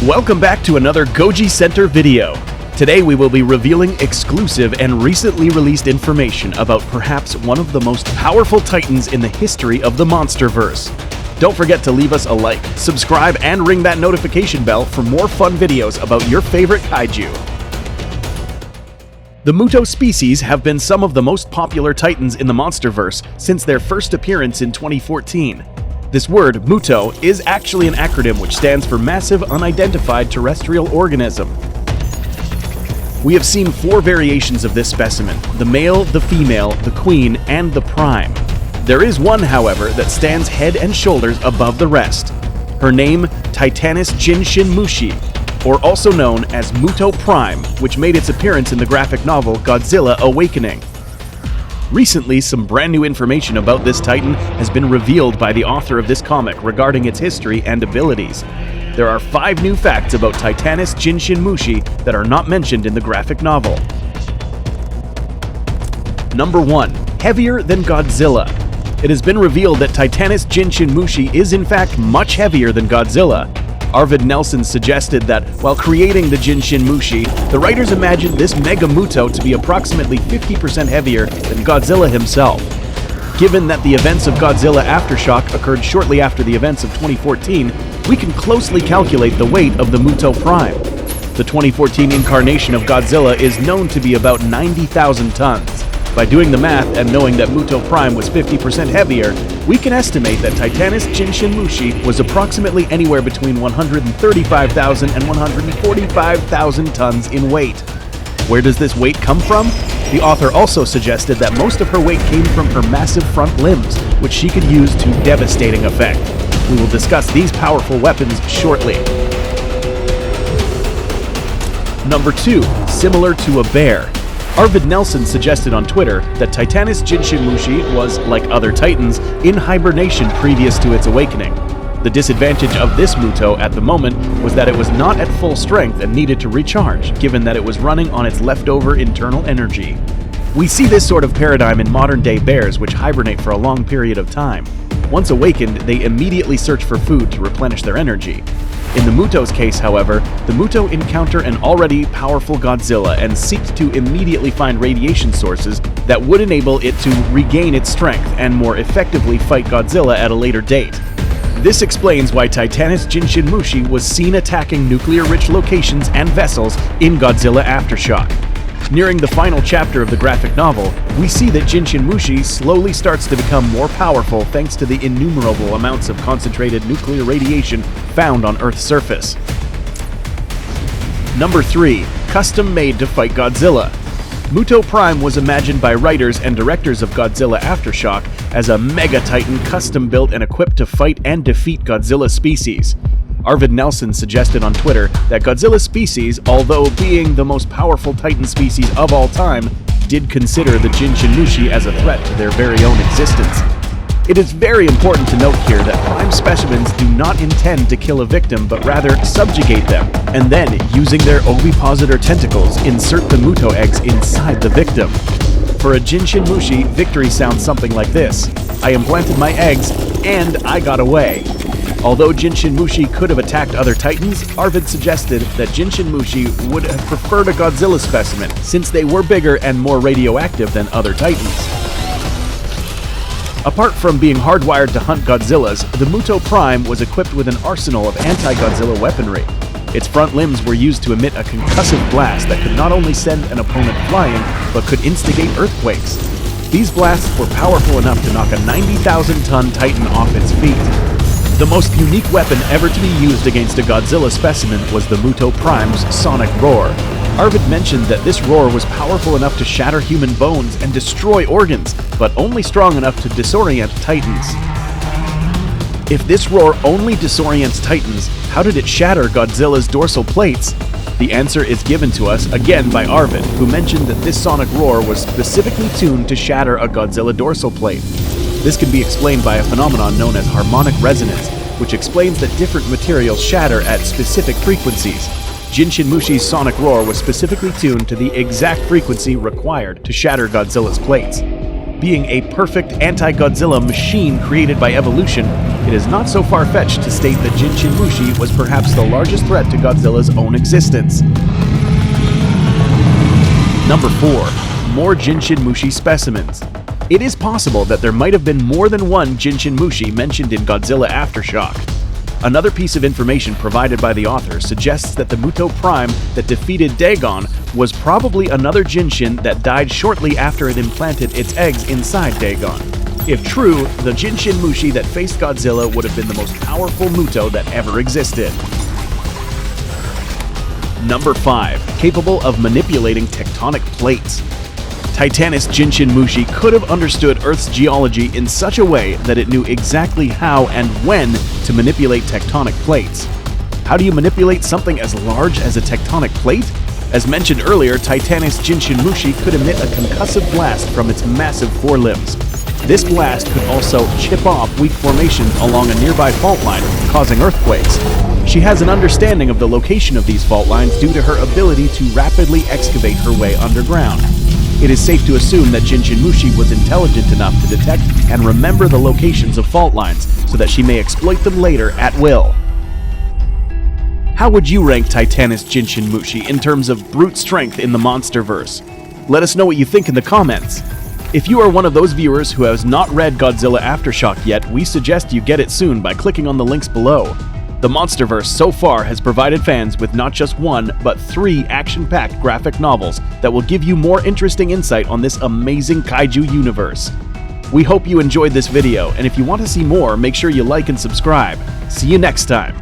Welcome back to another Gojicenter video. Today we will be revealing exclusive and recently released information about perhaps one of the most powerful titans in the history of the Monsterverse. Don't forget to leave us a like, subscribe, and ring that notification bell for more fun videos about your favorite kaiju. The MUTO species have been some of the most popular titans in the Monsterverse since their first appearance in 2014. This word, MUTO, is actually an acronym which stands for Massive Unidentified Terrestrial Organism. We have seen 4 variations of this specimen: the male, the female, the queen, and the prime. There is one, however, that stands head and shoulders above the rest. Her name, Titanus Jinshin Mushi, or also known as MUTO Prime, which made its appearance in the graphic novel Godzilla Awakening. Recently, some brand new information about this titan has been revealed by the author of this comic regarding its history and abilities. There are 5 new facts about Titanus Jinshin Mushi that are not mentioned in the graphic novel. Number 1. Heavier than Godzilla. It has been revealed that Titanus Jinshin Mushi is in fact much heavier than Godzilla. Arvid Nelson suggested that while creating the Jinshin Mushi, the writers imagined this Mega MUTO to be approximately 50% heavier than Godzilla himself. Given that the events of Godzilla Aftershock occurred shortly after the events of 2014, we can closely calculate the weight of the MUTO Prime. The 2014 incarnation of Godzilla is known to be about 90,000 tons. By doing the math and knowing that MUTO Prime was 50% heavier, we can estimate that Titanus Jinshin Mushi was approximately anywhere between 135,000 and 145,000 tons in weight. Where does this weight come from? The author also suggested that most of her weight came from her massive front limbs, which she could use to devastating effect. We will discuss these powerful weapons shortly. Number 2. Similar to a bear. Arvid Nelson suggested on Twitter that Titanus Jinshin Mushi was, like other titans, in hibernation previous to its awakening. The disadvantage of this MUTO at the moment was that it was not at full strength and needed to recharge, given that it was running on its leftover internal energy. We see this sort of paradigm in modern-day bears, which hibernate for a long period of time. Once awakened, they immediately search for food to replenish their energy. In the MUTO's case, however, the MUTO encounter an already powerful Godzilla and seeks to immediately find radiation sources that would enable it to regain its strength and more effectively fight Godzilla at a later date. This explains why Titanus Jinshin Mushi was seen attacking nuclear-rich locations and vessels in Godzilla Aftershock. Nearing the final chapter of the graphic novel, we see that Jinshin Mushi slowly starts to become more powerful thanks to the innumerable amounts of concentrated nuclear radiation found on Earth's surface. Number 3. Custom made to fight Godzilla. MUTO Prime was imagined by writers and directors of Godzilla Aftershock as a mega titan custom built and equipped to fight and defeat Godzilla species. Arvid Nelson suggested on Twitter that Godzilla species, although being the most powerful titan species of all time, did consider the Jinshin Mushi as a threat to their very own existence. It is very important to note here that prime specimens do not intend to kill a victim, but rather subjugate them, and then, using their ovipositor tentacles, insert the MUTO eggs inside the victim. For a Jinshin Mushi, victory sounds something like this: I implanted my eggs, and I got away. Although Jinshin Mushi could have attacked other titans, Arvid suggested that Jinshin Mushi would have preferred a Godzilla specimen, since they were bigger and more radioactive than other titans. Apart from being hardwired to hunt Godzillas, the MUTO Prime was equipped with an arsenal of anti-Godzilla weaponry. Its front limbs were used to emit a concussive blast that could not only send an opponent flying, but could instigate earthquakes. These blasts were powerful enough to knock a 90,000-ton titan off its feet. The most unique weapon ever to be used against a Godzilla specimen was the MUTO Prime's sonic roar. Arvid mentioned that this roar was powerful enough to shatter human bones and destroy organs, but only strong enough to disorient titans. If this roar only disorients titans, how did it shatter Godzilla's dorsal plates? The answer is given to us again by Arvid, who mentioned that this sonic roar was specifically tuned to shatter a Godzilla dorsal plate. This can be explained by a phenomenon known as harmonic resonance, which explains that different materials shatter at specific frequencies. Jinshin Mushi's sonic roar was specifically tuned to the exact frequency required to shatter Godzilla's plates. Being a perfect anti-Godzilla machine created by evolution, it is not so far-fetched to state that Jinshin Mushi was perhaps the largest threat to Godzilla's own existence. Number 4. More Jinshin Mushi specimens. It is possible that there might have been more than one Jinshin Mushi mentioned in Godzilla Aftershock. Another piece of information provided by the author suggests that the MUTO Prime that defeated Dagon was probably another Jinshin that died shortly after it implanted its eggs inside Dagon. If true, the Jinshin Mushi that faced Godzilla would have been the most powerful MUTO that ever existed. Number 5. Capable of manipulating tectonic plates. Titanus Jinshin Mushi could have understood Earth's geology in such a way that it knew exactly how and when to manipulate tectonic plates. How do you manipulate something as large as a tectonic plate? As mentioned earlier, Titanus Jinshin Mushi could emit a concussive blast from its massive forelimbs. This blast could also chip off weak formations along a nearby fault line, causing earthquakes. She has an understanding of the location of these fault lines due to her ability to rapidly excavate her way underground. It is safe to assume that Jinshin Mushi was intelligent enough to detect and remember the locations of fault lines so that she may exploit them later at will. How would you rank Titanus Jinshin Mushi in terms of brute strength in the Monsterverse? Let us know what you think in the comments. If you are one of those viewers who has not read Godzilla Aftershock yet, we suggest you get it soon by clicking on the links below. The Monsterverse so far has provided fans with not just one, but 3 action-packed graphic novels that will give you more interesting insight on this amazing kaiju universe. We hope you enjoyed this video, and if you want to see more, make sure you like and subscribe. See you next time!